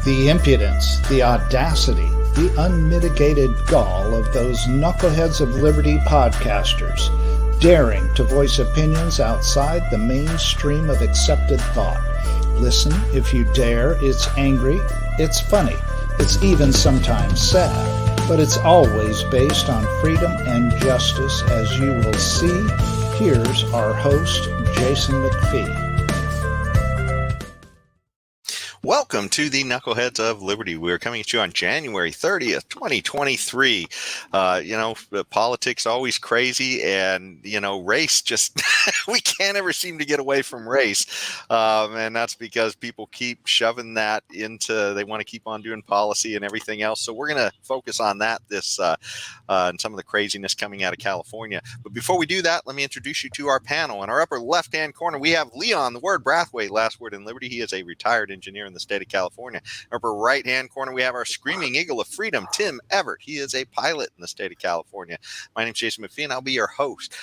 The impudence, the audacity, the unmitigated gall of those knuckleheads of liberty podcasters, daring to voice opinions outside the mainstream of accepted thought. Listen if you dare. It's angry, it's funny, it's even sometimes sad, but it's always based on freedom and justice, as you will see. Here's our host, Jason McPhee. Welcome to the Knuckleheads of Liberty. We're coming at you on January 30th, 2023. Politics always crazy, and, race just, we can't ever seem to get away from race. And that's because people keep shoving that into, they want to keep on doing policy and everything else. So we're going to focus on that and some of the craziness coming out of California. But before we do that, let me introduce you to our panel. In our upper left-hand corner, we have Leon, the word Brathwaite, last word in Liberty. He is a retired engineer in the state of California. Upper right-hand corner, we have our screaming eagle of freedom, Tim Everett. He is a pilot in the state of California. My name is Jason McPhee, and I'll be your host.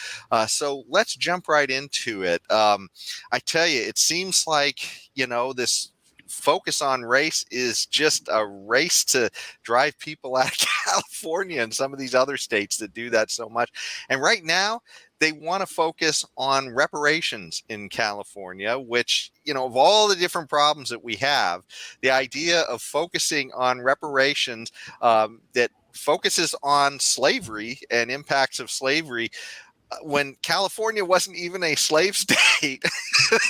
So let's jump right into it. I tell you, it seems like, this focus on race is just a race to drive people out of California and some of these other states that do that so much. And right now, they want to focus on reparations in California, which, of all the different problems that we have, the idea of focusing on reparations that focuses on slavery and impacts of slavery when California wasn't even a slave state.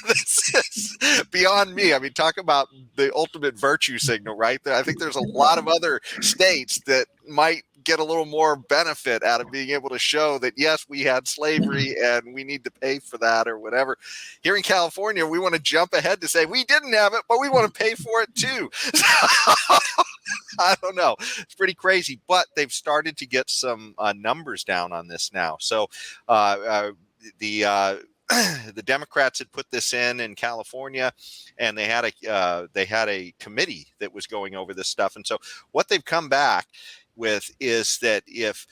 This is beyond me. I mean, talk about the ultimate virtue signal, right? I think there's a lot of other states that might get a little more benefit out of being able to show that, yes, we had slavery and we need to pay for that or whatever. Here in California, we want to jump ahead to say we didn't have it, but we want to pay for it too. I don't know. It's pretty crazy, but they've started to get some numbers down on this now. So the Democrats had put this in California, and they had a committee that was going over this stuff. And so what they've come back with is that if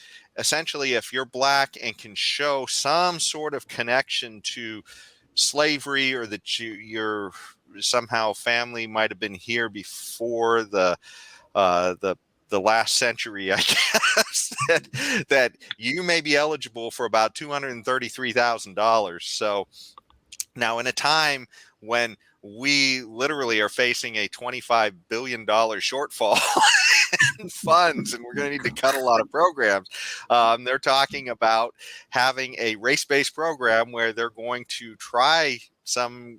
you're black and can show some sort of connection to slavery, or that your somehow family might have been here before the last century, I guess, that you may be eligible for about $233,000. So now, in a time when we literally are facing a $25 billion shortfall in funds, and we're going to need to cut a lot of programs, they're talking about having a race-based program where they're going to try some.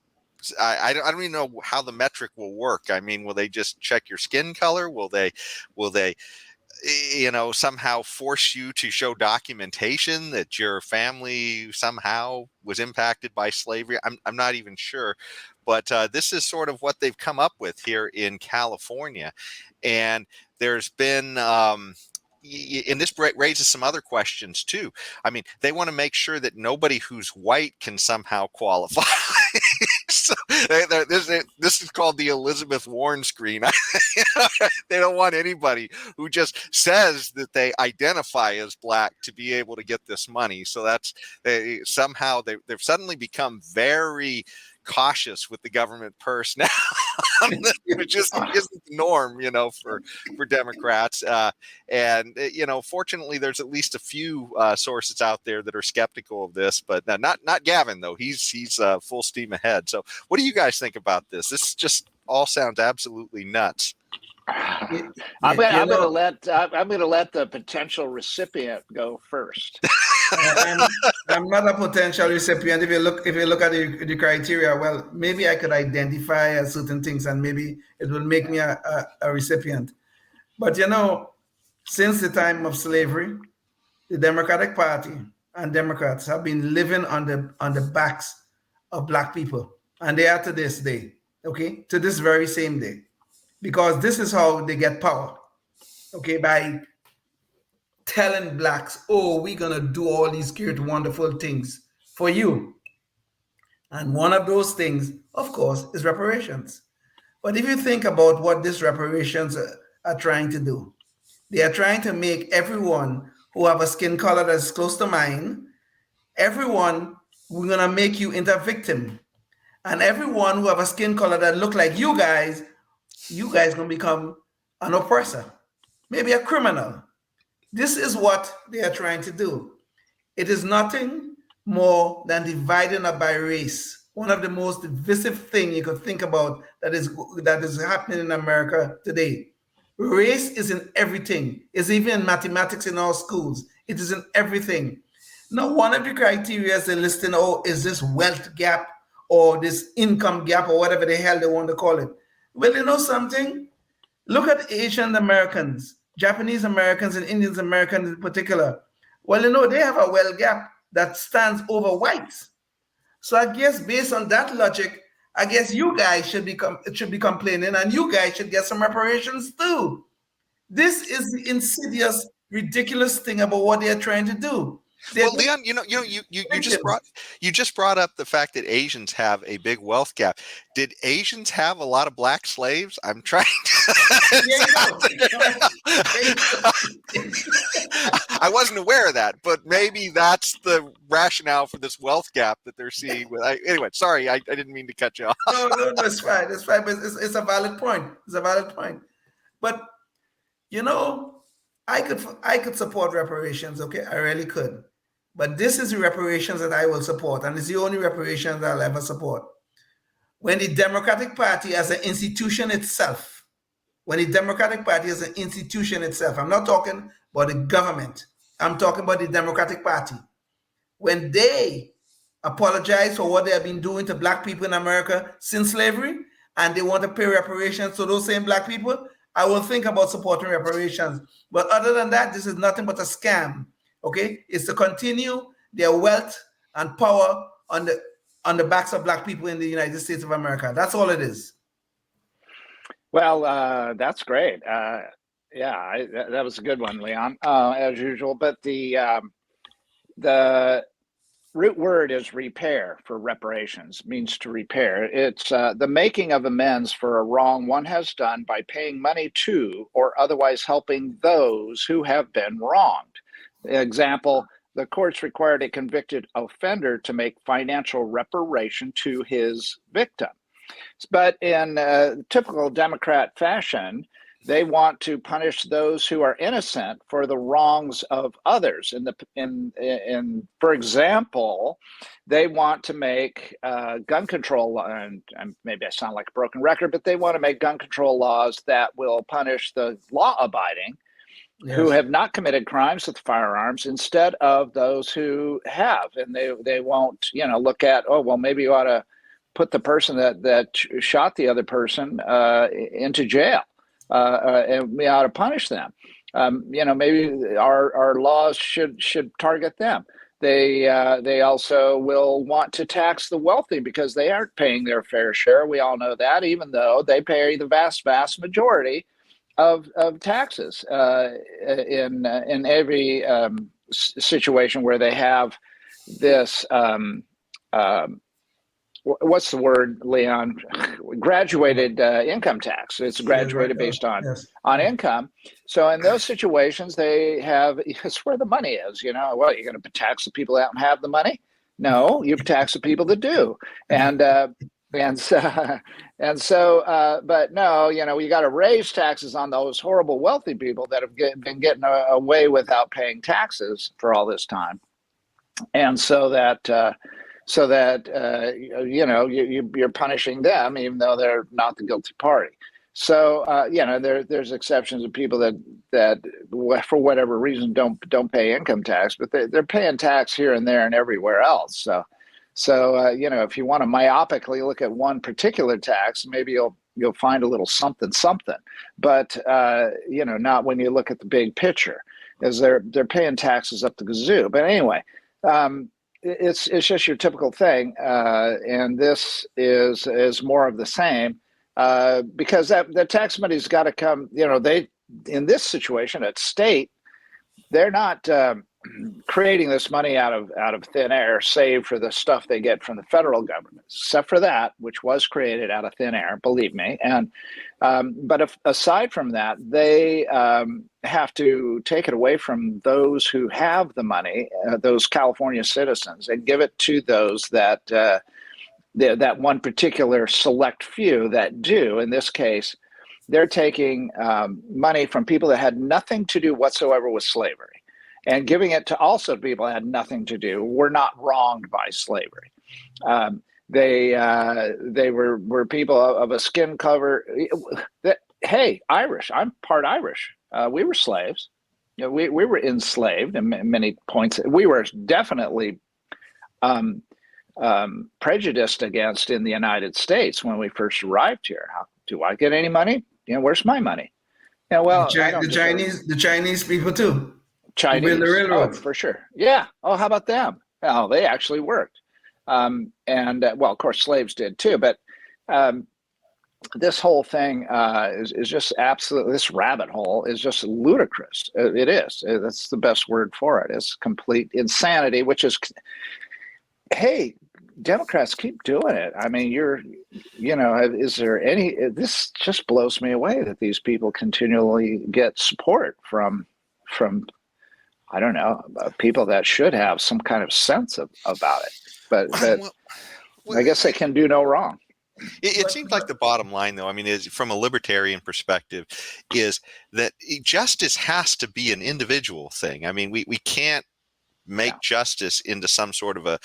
I don't even know how the metric will work. I mean, will they just check your skin color? Will they somehow force you to show documentation that your family somehow was impacted by slavery? I'm not even sure, but this is sort of what they've come up with here in California. And there's been, and this raises some other questions too. I mean, they want to make sure that nobody who's white can somehow qualify. So this is called the Elizabeth Warren screen. They don't want anybody who just says that they identify as black to be able to get this money. So they've suddenly become very cautious with the government purse now, which just isn't the norm, for Democrats. Fortunately, there's at least a few sources out there that are skeptical of this, but not Gavin though. He's full steam ahead. So, what do you guys think about this? This just all sounds absolutely nuts. I'm going to let the potential recipient go first. I'm not a potential recipient. If you look at the criteria, well, maybe I could identify certain things, and maybe it will make me a recipient. But since the time of slavery, the Democratic Party and Democrats have been living on the backs of black people, and they are to this day. Okay, to this very same day. Because this is how they get power, okay, by telling blacks, oh, we're going to do all these great, wonderful things for you. And one of those things, of course, is reparations. But if you think about what these reparations are trying to do, they are trying to make everyone who have a skin color that's close to mine, everyone, we're going to make you into a victim. And everyone who have a skin color that look like you guys, you guys gonna become an oppressor, maybe a criminal. This is what they are trying to do. It is nothing more than dividing up by race. One of the most divisive things you could think about that is happening in America today. Race is in everything. It's even in mathematics in our schools. It is in everything. Now, one of the criteria they're listing, oh, is this wealth gap or this income gap or whatever the hell they want to call it. Well, you know something? Look at Asian Americans, Japanese Americans, and Indian Americans in particular. Well, you know, they have a wealth gap that stands over whites. So I guess based on that logic, I guess you guys should be complaining, and you guys should get some reparations too. This is the insidious, ridiculous thing about what they're trying to do. Well, Leon, you just brought up the fact that Asians have a big wealth gap. Did Asians have a lot of black slaves? I'm trying I wasn't aware of that, but maybe that's the rationale for this wealth gap that they're seeing. Anyway, sorry, I didn't mean to cut you off. No, it's fine. It's fine, but it's a valid point. It's a valid point. But you know, I could support reparations. Okay, I really could. But this is the reparations that I will support, and it's the only reparations I'll ever support. When the Democratic Party as an institution itself, I'm not talking about the government. I'm talking about the Democratic Party. When they apologize for what they have been doing to black people in America since slavery, and they want to pay reparations to those same black people, I will think about supporting reparations. But other than that, this is nothing but a scam. Okay, it's to continue their wealth and power on the backs of black people in the United States of America. That's all it is. Well, that's great. That was a good one, Leon, as usual. But the root word is repair for reparations, means to repair. It's the making of amends for a wrong one has done by paying money to or otherwise helping those who have been wronged. Example, the courts required a convicted offender to make financial reparation to his victim. But in typical Democrat fashion, they want to punish those who are innocent for the wrongs of others. For example, they want to make gun control, and maybe I sound like a broken record, but they want to make gun control laws that will punish the law-abiding who have not committed crimes with firearms instead of those who have. And they won't, look at, oh, well, maybe you ought to put the person that shot the other person into jail. And we ought to punish them. Maybe our laws should target them. They also will want to tax the wealthy because they aren't paying their fair share. We all know that, even though they pay the vast majority of taxes in every situation where they have this. What's the word, Leon? Graduated income tax. It's graduated based on income. So in those situations, they have, it's where the money is. Well, you're going to tax the people that don't have the money? No, you tax the people that do. But no, you got to raise taxes on those horrible wealthy people that have been getting away without paying taxes for all this time, and so that you're punishing them even though they're not the guilty party. So there's exceptions of people that for whatever reason don't pay income tax, but they're paying tax here and there and everywhere else. So if you want to myopically look at one particular tax, maybe you'll find a little something, but not when you look at the big picture, because they're paying taxes up the gazoo. But anyway, it's just your typical thing, and this is more of the same, because the tax money's got to come. They, in this situation at state, they're not creating this money out of thin air, save for the stuff they get from the federal government, except for that, which was created out of thin air, believe me. And but aside from that, they have to take it away from those who have the money, those California citizens, and give it to those that that one particular select few that do. In this case, they're taking money from people that had nothing to do whatsoever with slavery and giving it to also people that had nothing to do, were not wronged by slavery. They were people of a skin color that, hey, Irish, I'm part Irish. We were slaves. We were enslaved in many points. We were definitely prejudiced against in the United States when we first arrived here. How do I get any money? Where's my money? Well, the Chinese people too. Chinese, build the railroads. for sure. Yeah. Oh, how about them? Oh, they actually worked. Well, of course, slaves did too. But this whole thing is just absolutely, this rabbit hole is just ludicrous. It is. That's the best word for it. It's complete insanity, which is, hey, Democrats, keep doing it. I mean, is there any, this just blows me away that these people continually get support from I don't know, people that should have some kind of sense about it. But I guess they can do no wrong. It seems like the bottom line, though, I mean, is from a libertarian perspective, is that justice has to be an individual thing. I mean, we can't make justice into some sort of a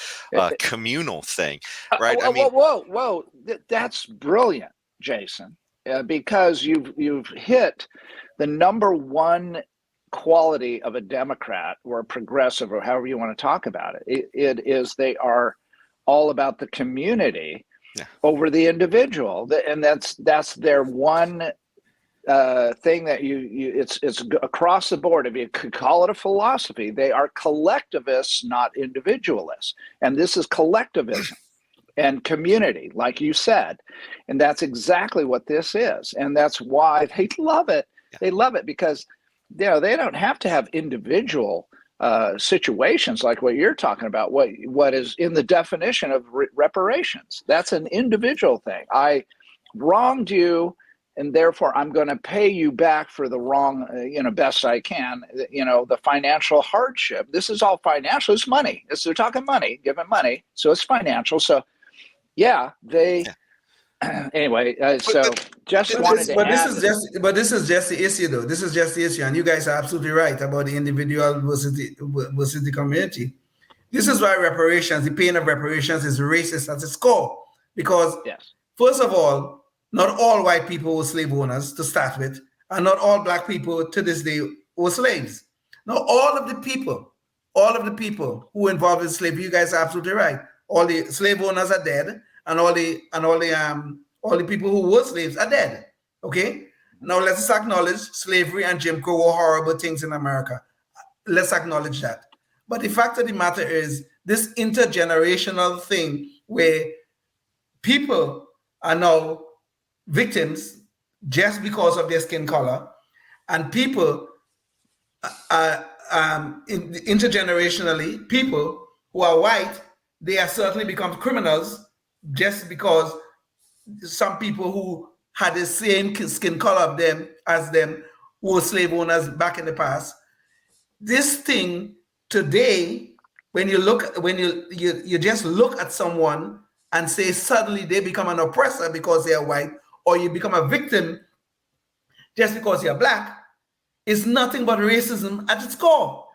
communal thing, right? Whoa. That's brilliant, Jason, because you've hit the number one quality of a Democrat or a progressive or however you want to talk about it. It is they are all about the community over the individual, and that's their one thing that it's across the board. If you could call it a philosophy, they are collectivists, not individualists, and this is collectivism and community, like you said, and that's exactly what this is, and that's why they love it. They love it because they don't have to have individual situations like what you're talking about. What is in the definition of reparations? That's an individual thing. I wronged you, and therefore I'm going to pay you back for the wrong, best I can. The financial hardship. This is all financial. It's money. They're talking money, giving money, so it's financial. So, they. Anyway, this is just the issue, though. This is just the issue, and you guys are absolutely right about the individual versus the community. This is why reparations, the pain of reparations, is racist at its core. Because first of all, not all white people were slave owners to start with, and not all black people to this day were slaves. Now, all of the people who were involved in slavery, you guys are absolutely right. All the slave owners are dead. And all the people who were slaves are dead. Okay. Now let's acknowledge slavery and Jim Crow were horrible things in America. Let's acknowledge that. But the fact of the matter is this intergenerational thing where people are now victims just because of their skin color, and people intergenerationally, people who are white, they are certainly become criminals just because some people who had the same skin color of them as them who were slave owners back in the past. This thing today, when you just look at someone and say suddenly they become an oppressor because they are white, or you become a victim just because you're black, is nothing but racism at its core.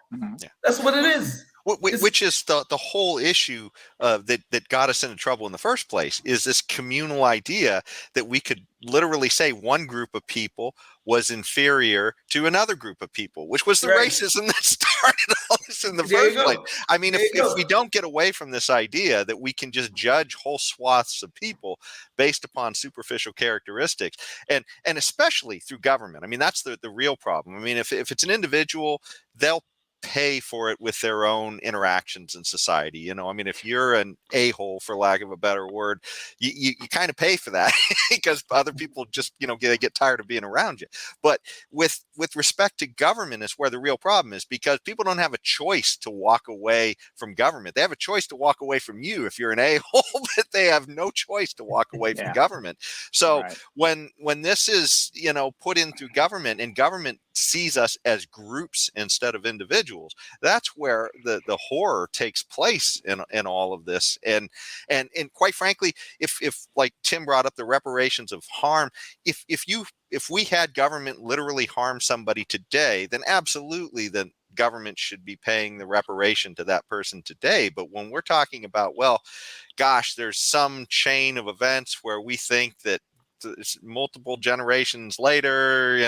That's what it is. Which is the whole issue that got us into trouble in the first place, is this communal idea that we could literally say one group of people was inferior to another group of people, which was the racism that started all this in the first place. I mean, if we don't get away from this idea that we can just judge whole swaths of people based upon superficial characteristics, and especially through government, I mean, that's the real problem. I mean, if it's an individual, they'll pay for it with their own interactions in society. I mean, if you're an a-hole, for lack of a better word, you kind of pay for that because other people just, they get tired of being around you. But with respect to government is where the real problem is, because people don't have a choice to walk away from government. They have a choice to walk away from you if you're an a-hole, but they have no choice to walk away from government. So when this is, put in through government, and government sees us as groups instead of individuals, individuals. That's where the horror takes place in all of this. And quite frankly, if like Tim brought up the reparations of harm, if we had government literally harm somebody today, then absolutely the government should be paying the reparation to that person today. But when we're talking about, well, gosh, there's some chain of events where we think that multiple generations later,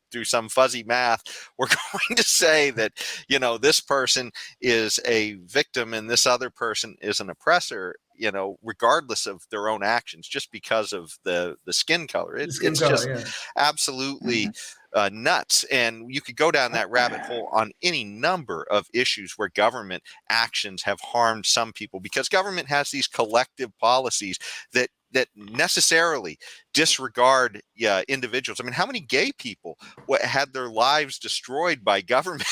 through some fuzzy math, we're going to say that, this person is a victim and this other person is an oppressor, regardless of their own actions, just because of the skin color. It's just absolutely nuts. And you could go down that rabbit hole on any number of issues where government actions have harmed some people, because government has these collective policies that necessarily disregard individuals. I mean, how many gay people had their lives destroyed by government?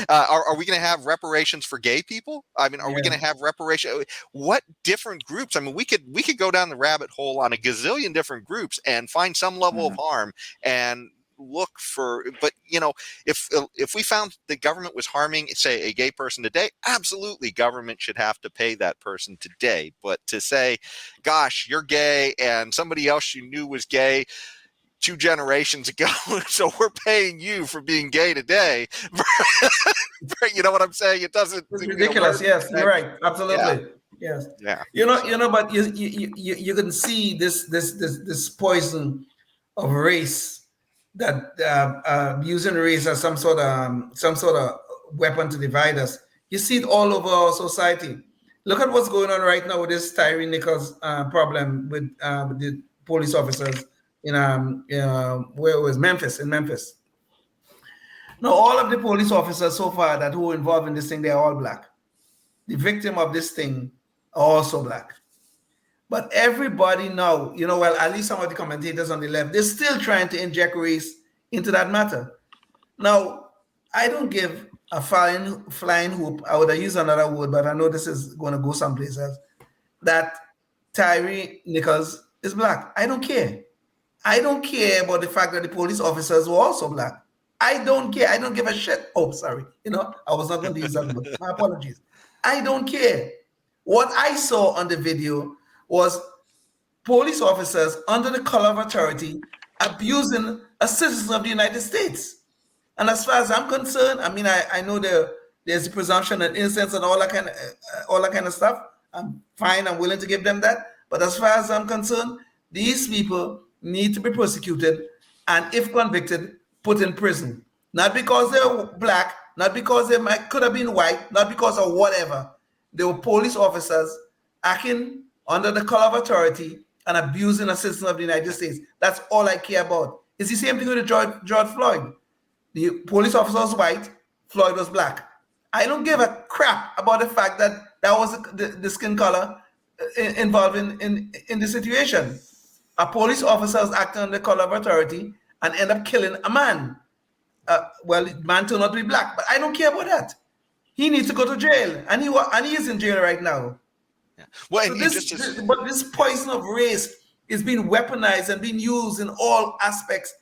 Are we going to have reparations for gay people? I mean, are we going to have reparations? What different groups? I mean, we could go down the rabbit hole on a gazillion different groups and find some level of harm and look for. But if we found the government was harming, say, a gay person today, absolutely government should have to pay that person today. But to say, gosh, you're gay and somebody else you knew was gay 2 generations ago, so we're paying you for being gay today. You know what I'm saying? It doesn't. It's ridiculous. Yes, you're right. Absolutely. Yeah. Yes. Yeah. But you can see this poison of race, that using race as some sort of weapon to divide us. You see it all over our society. Look at what's going on right now with this Tyree Nichols problem with the police officers in where it was Memphis. Now, all of the police officers so far that who were involved in this thing, they're all black. The victim of this thing are also black. But everybody now, well, at least some of the commentators on the left, they're still trying to inject race into that matter. Now, I don't give a flying hoop. I would have used another word, but I know this is going to go someplace else, that Tyree Nichols is black. I don't care. I don't care about the fact that the police officers were also black. I don't care. I don't give a shit. Oh, sorry. I was not going to use that word. My apologies. I don't care. What I saw on the video was police officers under the color of authority abusing a citizen of the United States. And as far as I'm concerned, I mean, I know there's a presumption of innocence and all that kind of stuff. I'm fine. I'm willing to give them that. But as far as I'm concerned, these people need to be prosecuted and, if convicted, put in prison. Not because they're black, not because they could have been white, not because of whatever. They were police officers acting under the color of authority and abusing a citizen of the United States. That's all I care about. It's the same thing with George Floyd. The police officer was white, Floyd was black. I don't give a crap about the fact that was the skin color involved in the situation. A police officer is acting under the color of authority and end up killing a man. Well, the man turned out to be black, but I don't care about that. He needs to go to jail, and he is in jail right now. Yeah. Well, so but this poison of race is being weaponized and being used in all aspects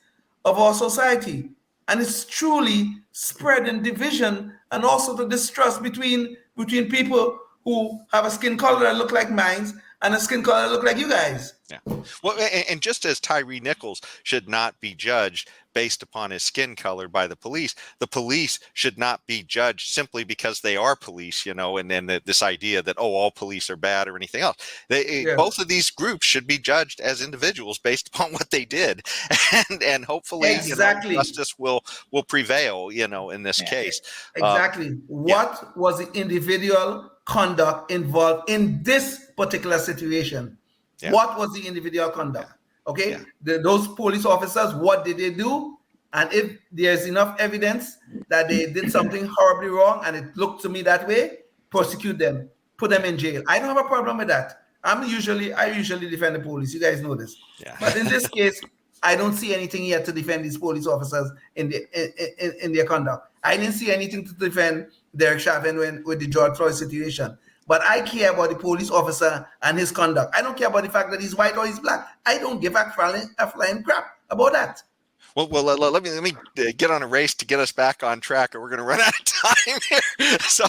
of our society, and it's truly spreading division and also the distrust between people who have a skin color that look like mine and a skin color that look like you guys. Yeah. Well, and just as Tyree Nichols should not be judged based upon his skin color by the police should not be judged simply because they are police, and then this idea that, all police are bad or anything else. Both of these groups should be judged as individuals based upon what they did. And hopefully justice will prevail, in this case. Exactly. What was the individual conduct involved in this particular situation? Yeah. What was the individual conduct? Okay, those police officers, what did they do? And if there's enough evidence that they did something horribly wrong and it looked to me that way, prosecute them, put them in jail. I don't have a problem with that. I usually defend the police. You guys know this. Yeah. But in this case, I don't see anything yet to defend these police officers in their conduct. I didn't see anything to defend Derek Chauvin with the George Floyd situation. But I care about the police officer and his conduct. I don't care about the fact that he's white or he's black. I don't give a flying crap about that. Well, let me get on a race to get us back on track, or we're going to run out of time here. So,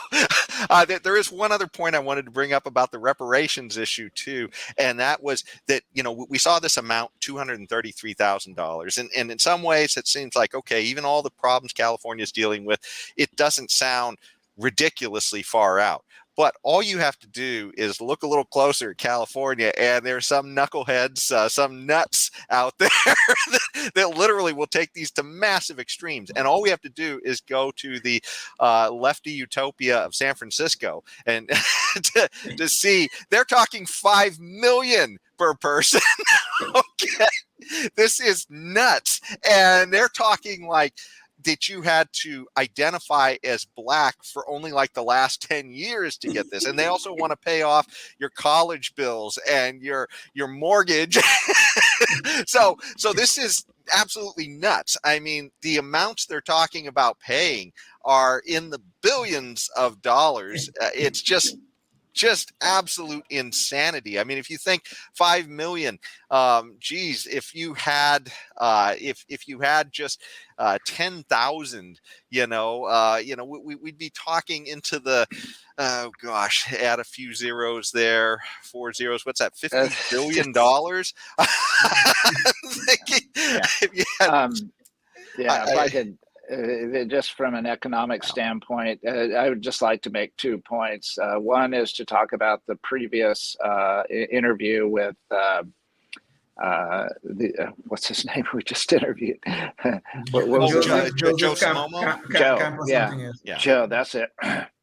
there is one other point I wanted to bring up about the reparations issue too, and that was that we saw this amount $233,000, and in some ways it seems like, okay, even all the problems California is dealing with, it doesn't sound ridiculously far out. But all you have to do is look a little closer at California, and there's some knuckleheads, some nuts out there that literally will take these to massive extremes. And all we have to do is go to the lefty utopia of San Francisco and to see they're talking 5 million per person. Okay, this is nuts, and they're talking like that you had to identify as black for only like the last 10 years to get this. And they also want to pay off your college bills and your mortgage. So this is absolutely nuts. I mean, the amounts they're talking about paying are in the billions of dollars. It's just absolute insanity. I mean, if you think 5 million, geez, if you had if you had just 10,000, we'd be talking into the oh gosh, add a few zeros there, 4 zeros. What's that? $50 billion. If I could. Just from an economic standpoint, I would just like to make 2 points. One is to talk about the previous interview with what's his name we just interviewed? What was Joe Simomo? Joe, that's it.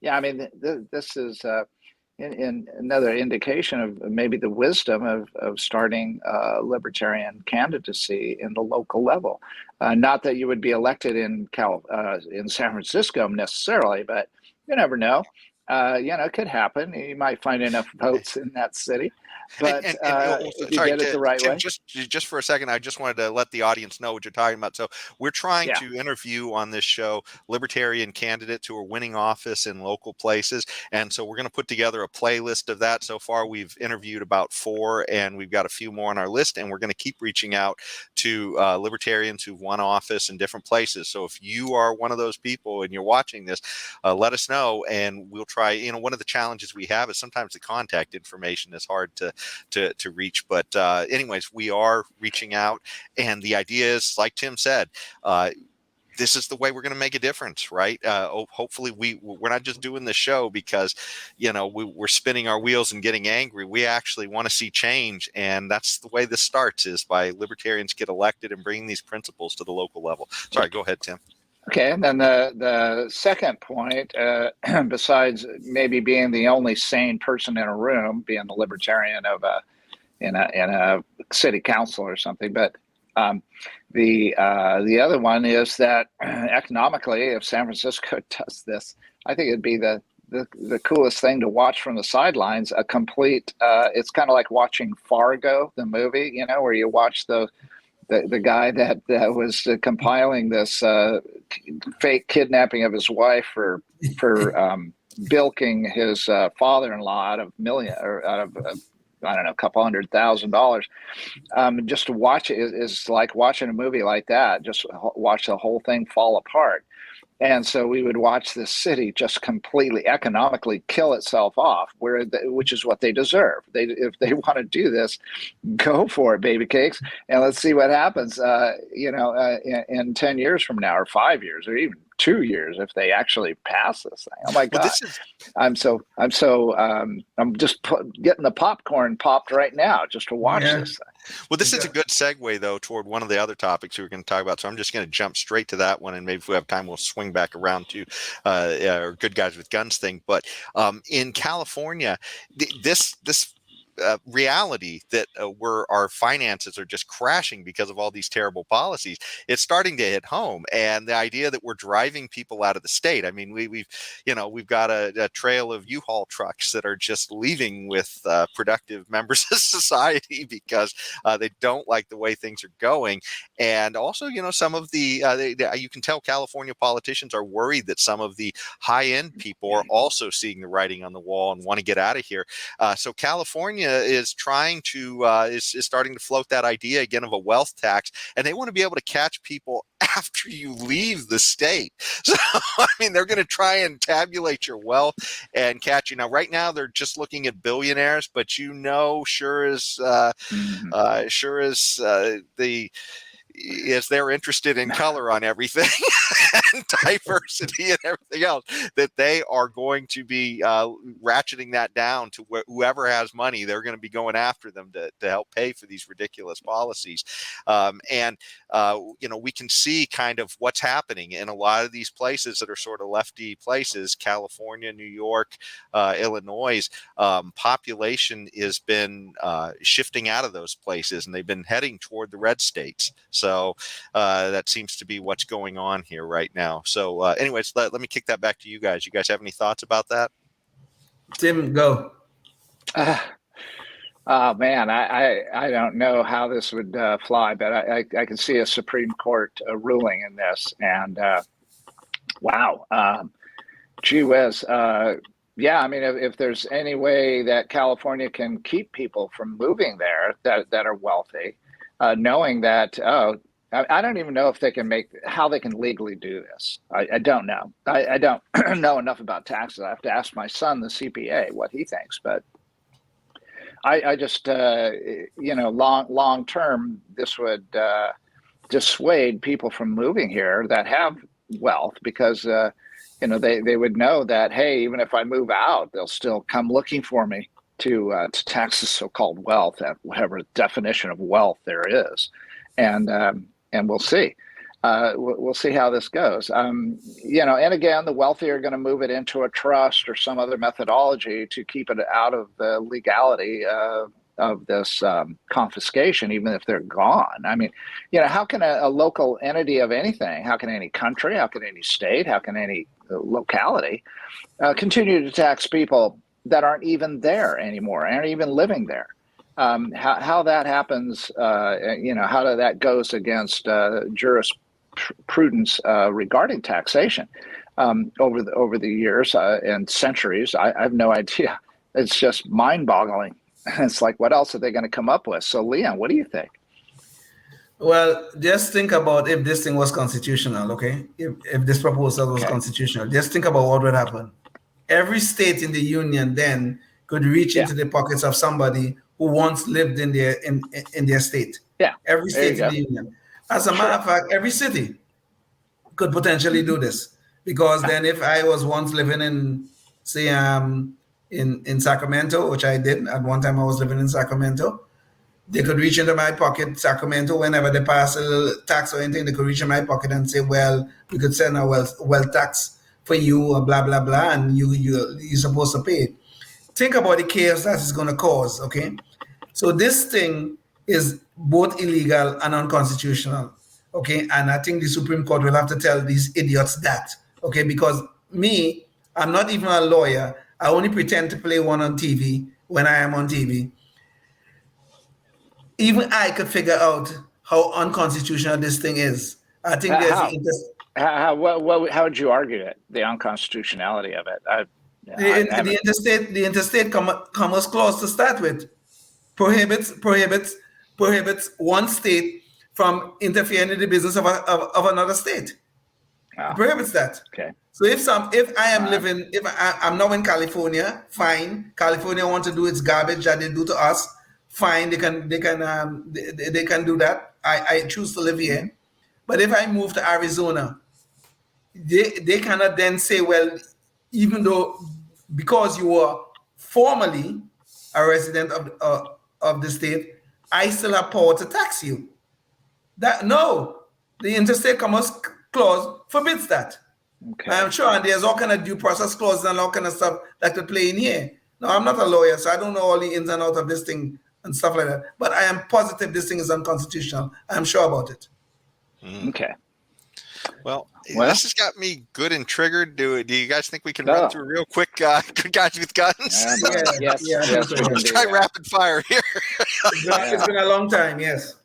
Yeah, I mean, this is in another indication of maybe the wisdom of starting libertarian candidacy in the local level. Not that you would be elected in San Francisco necessarily, but you never know. It could happen. You might find enough votes in that city. But if you get it the right Tim, way. Just for a second, I just wanted to let the audience know what you're talking about. So we're trying to interview on this show libertarian candidates who are winning office in local places. And so we're going to put together a playlist of that. So far, we've interviewed about 4, and we've got a few more on our list. And we're going to keep reaching out to libertarians who've won office in different places. So if you are one of those people and you're watching this, let us know, and we'll try. One of the challenges we have is sometimes the contact information is hard to reach. But anyways, we are reaching out, and the idea is, like Tim said, this is the way we're going to make a difference, right? Hopefully we're not just doing the show because, we're spinning our wheels and getting angry. We actually want to see change. And that's the way this starts, is by libertarians get elected and bringing these principles to the local level. Sorry, go ahead, Tim. Okay, and then the second point, besides maybe being the only sane person in a room, being the libertarian of in a city council or something, but the other one is that economically, if San Francisco does this, I think it'd be the coolest thing to watch from the sidelines. A complete, it's kind of like watching Fargo, the movie, where you watch the guy that was compiling this fake kidnapping of his wife for bilking his father-in-law out of I don't know, a couple $100,000. Just to watch it is like watching a movie like that. Just watch the whole thing fall apart. And so we would watch this city just completely economically kill itself off, which is what they deserve. If they want to do this, go for it, baby cakes, and let's see what happens. In 10 years from now, or 5 years, or even 2 years, if they actually pass this thing. Oh my God! I'm just getting the popcorn popped right now just to watch this thing. Well, this is a good segue, though, toward one of the other topics we were going to talk about. So I'm just going to jump straight to that one, and maybe if we have time, we'll swing back around to our Good Guys with Guns thing. But in California, this reality that our finances are just crashing because of all these terrible policies, it's starting to hit home. And the idea that we're driving people out of the state. I mean, we've got a trail of U-Haul trucks that are just leaving with productive members of society because they don't like the way things are going. And also, some of the you can tell California politicians are worried that some of the high-end people are also seeing the writing on the wall and want to get out of here. So California California is trying to is starting to float that idea again of a wealth tax, and they want to be able to catch people after you leave the state. So I mean, they're going to try and tabulate your wealth and catch you. Now, right now, they're just looking at billionaires, but sure as they're interested in color on everything and diversity and everything else, that they are going to be ratcheting that down to whoever has money, they're going to be going after them to help pay for these ridiculous policies. We can see kind of what's happening in a lot of these places that are sort of lefty places, California, New York, Illinois. Population has been shifting out of those places, and they've been heading toward the red states. So that seems to be what's going on here right now. So anyways, let me kick that back to you guys. You guys have any thoughts about that? Tim, go. Oh man, I don't know how this would fly, but I can see a Supreme Court ruling in this, and wow, gee whiz. Yeah, I mean, if there's any way that California can keep people from moving there that are wealthy, knowing that, I don't even know if they can how they can legally do this. I don't know. I don't know enough about taxes. I have to ask my son, the CPA, what he thinks. But I just, long term, this would dissuade people from moving here that have wealth, because they would know that, hey, even if I move out, they'll still come looking for me to tax the so-called wealth at whatever definition of wealth there is, and we'll see. We'll see how this goes. And again, the wealthy are going to move it into a trust or some other methodology to keep it out of the legality of this confiscation, even if they're gone. I mean, how can a local entity of anything, how can any country, how can any state, how can any locality continue to tax people that aren't even there anymore, aren't even living there? How that happens, how that goes against jurisprudence regarding taxation over the years and centuries, I have no idea. It's just mind-boggling. It's like, what else are they going to come up with? So, Leon, what do you think? Well, just think about if this thing was constitutional, okay? If this proposal was constitutional, just think about what would happen. Every state in the union then could reach into the pockets of somebody who once lived in their state. Yeah. Every state in the union. As a matter of fact, every city could potentially do this, because then if I was once living in, say, in Sacramento, which I did at one time, I was living in Sacramento, they could reach into my pocket, Sacramento, whenever they pass a little tax or anything, they could reach in my pocket and say, well, we could send a wealth tax for you, or blah, blah, blah, and you're supposed to pay it. Think about the chaos that is going to cause, okay? So this thing is both illegal and unconstitutional, okay? And I think the Supreme Court will have to tell these idiots that, okay? Because I'm not even a lawyer. I only pretend to play one on TV when I am on TV. Even I could figure out how unconstitutional this thing is. I think how would you argue it, the unconstitutionality of it? The interstate commerce clause to start with prohibits one state from interfering in the business of another state. It prohibits that. Okay. So if I'm now in California, fine. California wants to do its garbage that they do to us, fine. They can do that. I choose to live here. But if I move to Arizona, they cannot then say, well, even though, because you were formerly a resident of the state, I still have power to tax you. The interstate commerce clause forbids that. Okay. I'm sure, and there's all kind of due process clauses and all kind of stuff that could play in here. Now, I'm not a lawyer, so I don't know all the ins and outs of this thing and stuff like that. But I am positive this thing is unconstitutional. I'm sure about it. Okay. Well, this has got me good and triggered. Do you guys think we can run through real quick, good guys with guns? Yes. Let's try rapid fire here. It's been a long time, yes.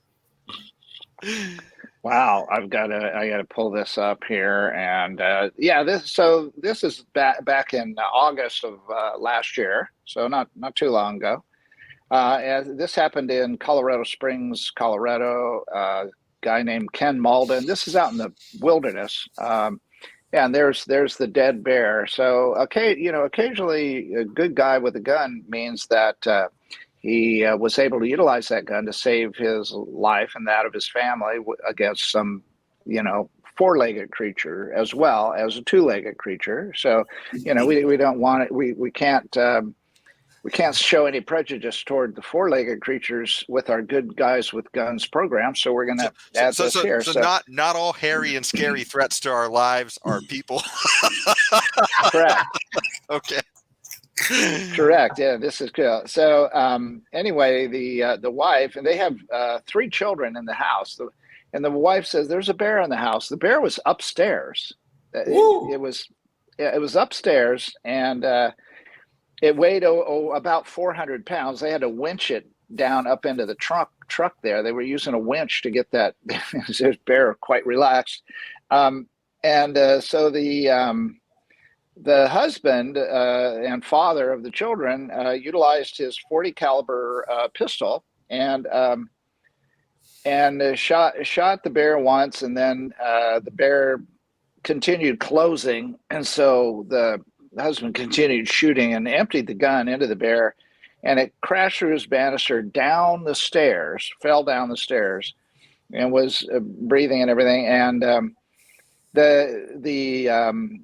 Wow, I gotta pull this up here, and this is back in August of last year, so not too long ago. And this happened in Colorado Springs, Colorado. Guy named Ken Malden. This is out in the wilderness. And there's the dead bear. So, okay, occasionally a good guy with a gun means that he was able to utilize that gun to save his life and that of his family against some, four-legged creature as well as a two-legged creature. So, we don't want it. We can't show any prejudice toward the four-legged creatures with our good guys with guns program. So we're going to add this here. So not all hairy and scary threats to our lives are people. Correct. Okay. Correct. Yeah, this is good. So anyway, the wife, and they have 3 children in the house. And the wife says, "There's a bear in the house." The bear was upstairs. It was upstairs, and it weighed about 400 pounds. They had to winch it down up into the truck there. They were using a winch to get that bear quite relaxed. So the husband and father of the children utilized his .40 caliber pistol and shot the bear once, and then the bear continued closing, and so the husband continued shooting and emptied the gun into the bear, and it crashed through his banister down the stairs, fell down the stairs, and was breathing and everything. And the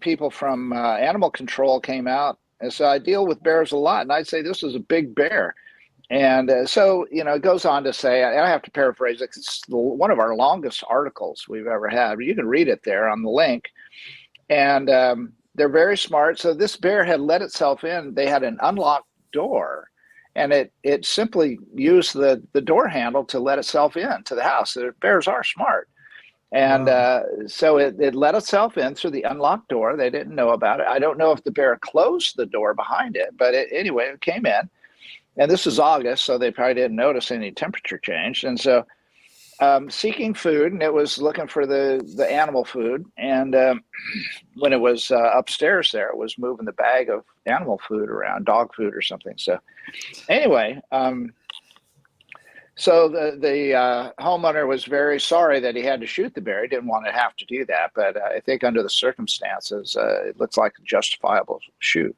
people from animal control came out and said, "I deal with bears a lot, and I'd say this is a big bear." And so, it goes on to say, I have to paraphrase it, it's one of our longest articles we've ever had. You can read it there on the link. And they're very smart. So this bear had let itself in. They had an unlocked door, and it simply used the door handle to let itself in to the house. The bears are smart. And so it let itself in through the unlocked door. They didn't know about it. I don't know if the bear closed the door behind it, but anyway, it came in. And this is August, so they probably didn't notice any temperature change. And so seeking food, and it was looking for the animal food. And when it was upstairs there, it was moving the bag of animal food around, dog food or something. So anyway, so the homeowner was very sorry that he had to shoot the bear. He didn't want to have to do that. But I think under the circumstances, it looks like a justifiable shoot.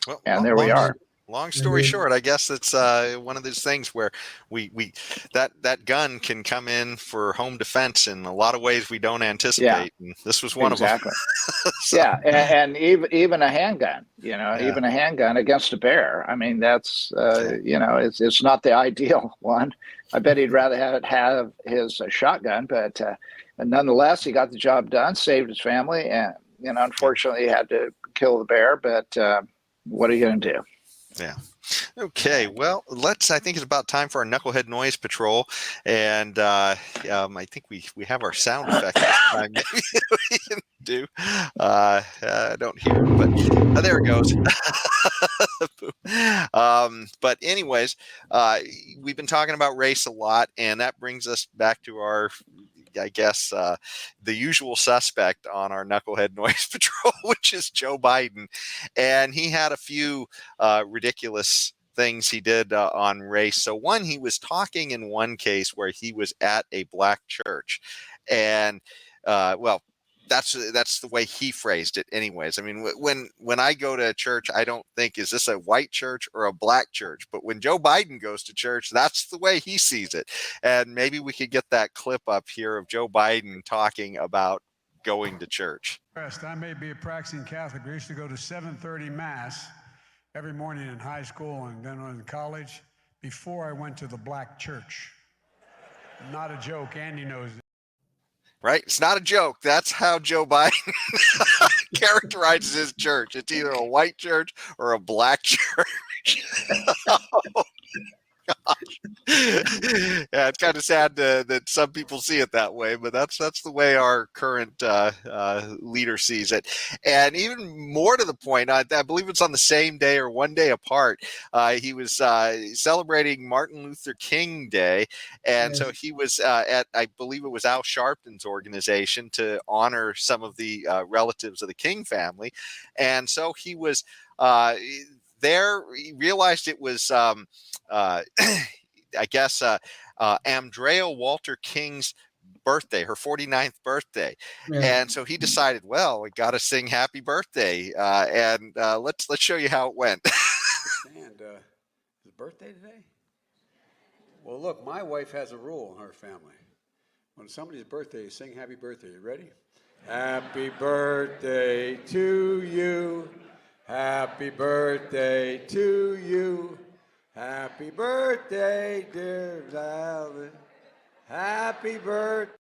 Well, and there we are. Long story short, I guess it's one of those things where that gun can come in for home defense in a lot of ways we don't anticipate. And this was one of them. So. Yeah, and even a handgun, even a handgun against a bear. I mean, that's it's not the ideal one. I bet he'd rather have his shotgun, but nonetheless, he got the job done, saved his family, and unfortunately, he had to kill the bear. But what are you going to do? Yeah. Okay. Well, I think it's about time for our Knucklehead Noise Patrol. And I think we have our sound effect this time. Maybe we can do. I don't hear it, but there it goes. But anyways, we've been talking about race a lot, and that brings us back to our, I guess, the usual suspect on our Knucklehead Noise Patrol, which is Joe Biden. And he had a few ridiculous things he did on race. So one, he was talking in one case where he was at a black church. And, that's the way he phrased it anyways. I mean, when I go to a church, I don't think, is this a white church or a black church? But when Joe Biden goes to church, that's the way he sees it. And maybe we could get that clip up here of Joe Biden talking about going to church. I may be a practicing Catholic. We used to go to 7:30 Mass every morning in high school and then in college before I went to the black church. Not a joke. Andy knows it. Right? It's not a joke. That's how Joe Biden characterizes his church. It's either a white church or a black church. Oh, gosh. Yeah, it's kind of sad that some people see it that way, but that's the way our current leader sees it. And even more to the point, I believe it's on the same day or one day apart. He was celebrating Martin Luther King Day, and so he was at, I believe it was Al Sharpton's organization, to honor some of the relatives of the King family, and so he was. there he realized it was, I guess, Andrea Walter King's birthday, her 49th birthday. Yeah. And so he decided, well, we got to sing happy birthday. And let's show you how it went. And his birthday today? Well, look, my wife has a rule in her family. When somebody's birthday, you sing happy birthday. You ready? Happy birthday to you. Happy birthday to you. Happy birthday, dear Valen. Happy birthday.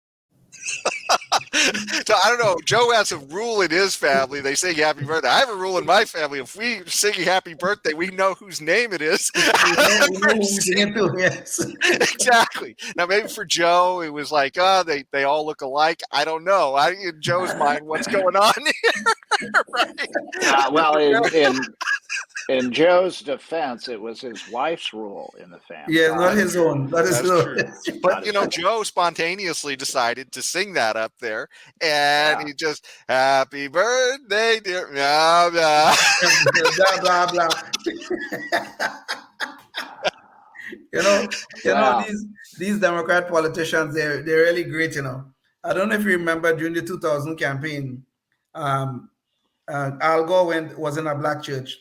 So I don't know. Joe has a rule in his family. They sing happy birthday. I have a rule in my family. If we sing happy birthday, we know whose name it is. Yes. Exactly. Now, maybe for Joe, it was like, they all look alike. I don't know. In Joe's mind, what's going on here? Right? Well, in Joe's defense, it was his wife's rule in the family. Yeah, not his own. That's true. But Joe spontaneously decided to sing that up there, and he just happy birthday, dear blah blah blah blah blah. you know these Democrat politicians, they're really great. I don't know if you remember during the 2000 campaign, Al Gore was in a black church,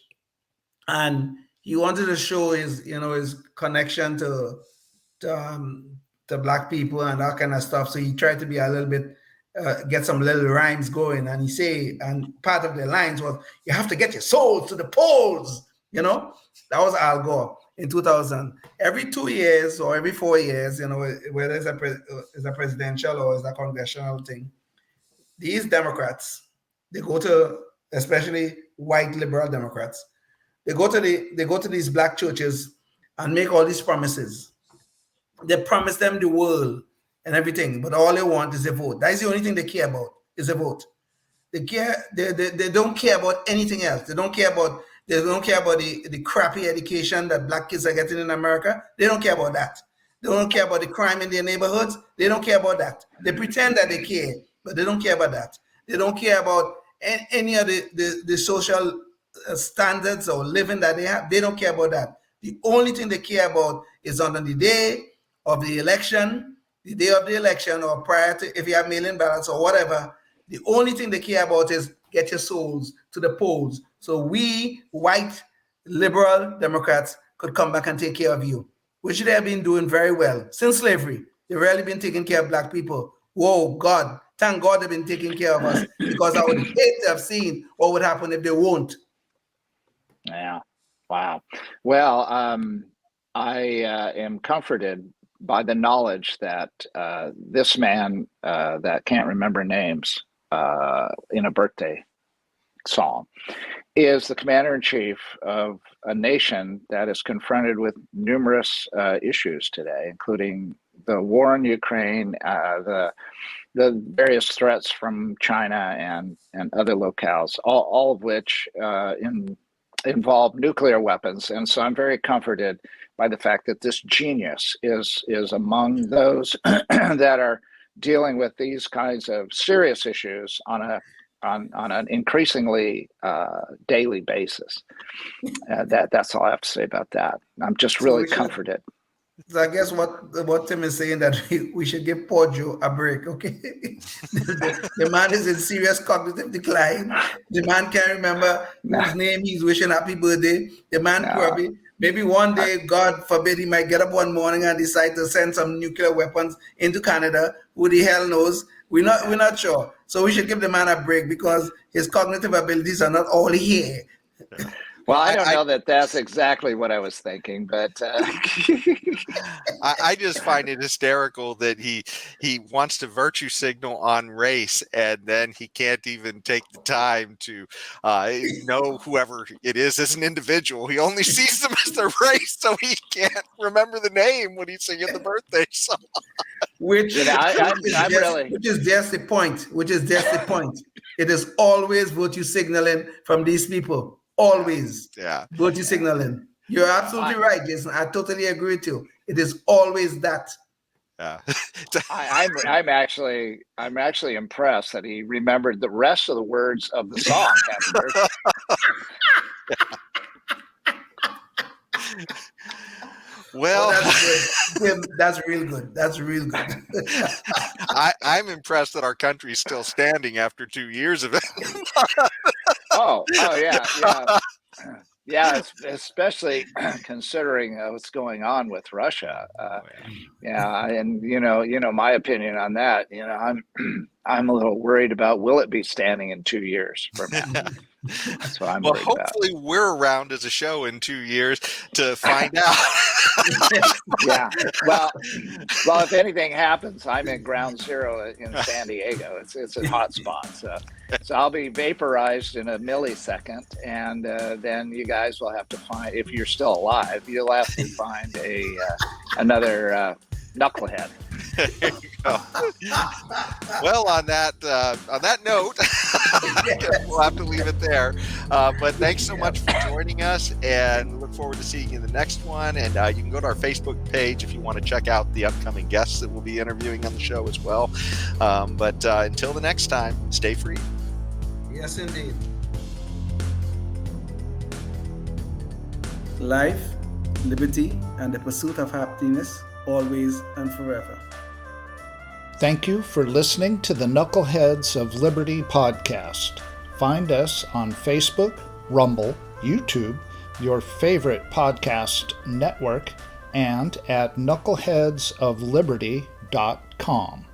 and he wanted to show his connection to black people and that kind of stuff. So he tried to be a little bit get some little rhymes going, and part of the lines was, "You have to get your souls to the polls." That was Al Gore in 2000. Every 2 years or every 4 years, whether it's a presidential or it's a congressional thing, these Democrats, they go to, especially white liberal Democrats, they go to these black churches and make all these promises. They promise them the world and everything, but all they want is a vote. That is the only thing they care about, is a vote. They don't care about anything else. They don't care about the crappy education that black kids are getting in America. They don't care about that. They don't care about the crime in their neighborhoods. They don't care about that. They pretend that they care, but they don't care about that. They don't care about any of the social standards or living that they have. They don't care about that. The only thing they care about is on the day of the election, or prior to, if you have mail-in ballots or whatever. The only thing they care about is get your souls to the polls, so we white liberal Democrats could come back and take care of you, which they have been doing very well since slavery. They've really been taking care of black people. Whoa, God, thank God they've been taking care of us, because I would hate to have seen what would happen if they won't. Yeah. Wow. Well, I am comforted by the knowledge that this man that can't remember names in a birthday song is the commander-in-chief of a nation that is confronted with numerous issues today, including the war in Ukraine, the various threats from China and other locales, all of which involve nuclear weapons. And so I'm very comforted by the fact that this genius is among those that are dealing with these kinds of serious issues on an increasingly daily basis. That's all I have to say about that. I'm just really comforted. So I guess what Tim is saying, that we should give Poor Joe a break, okay? the man is in serious cognitive decline. The man can't remember whose name he's wishing happy birthday. The man probably, maybe one day, God forbid, he might get up one morning and decide to send some nuclear weapons into Canada. Who the hell knows? We're not sure. So we should give the man a break, because his cognitive abilities are not all here. Well, I don't know that that's exactly what I was thinking, but I just find it hysterical that he wants to virtue signal on race, and then he can't even take the time to know whoever it is as an individual. He only sees them as their race, so he can't remember the name when he's singing the birthday song. Which is just the point. It is always virtue signaling from these people. Always. Yeah. Virtue signaling. You're absolutely right, Jason. I totally agree with you. It is always that. Yeah. I'm actually impressed that he remembered the rest of the words of the song. Well, that's good. Tim, that's real good. That's real good. I'm impressed that our country's still standing after 2 years of it. Oh, yeah. Especially considering what's going on with Russia. Yeah, and my opinion on that. I'm a little worried about will it be standing in 2 years from now. That's what I'm Well, worried about. hopefully we're around as a show in 2 years to find out. Yeah. Well, if anything happens, I'm in ground zero in San Diego. It's a hot spot. So I'll be vaporized in a millisecond, and then you guys will have to find, if you're still alive, you'll have to find another knucklehead. There you go. Well, on that note, we'll have to leave it there. But thanks so much for joining us, and look forward to seeing you in the next one. And you can go to our Facebook page if you want to check out the upcoming guests that we'll be interviewing on the show as well. But until the next time, stay free. Yes, indeed. Life, liberty, and the pursuit of happiness, always and forever. Thank you for listening to the Knuckleheads of Liberty podcast. Find us on Facebook, Rumble, YouTube, your favorite podcast network, and at knuckleheadsofliberty.com.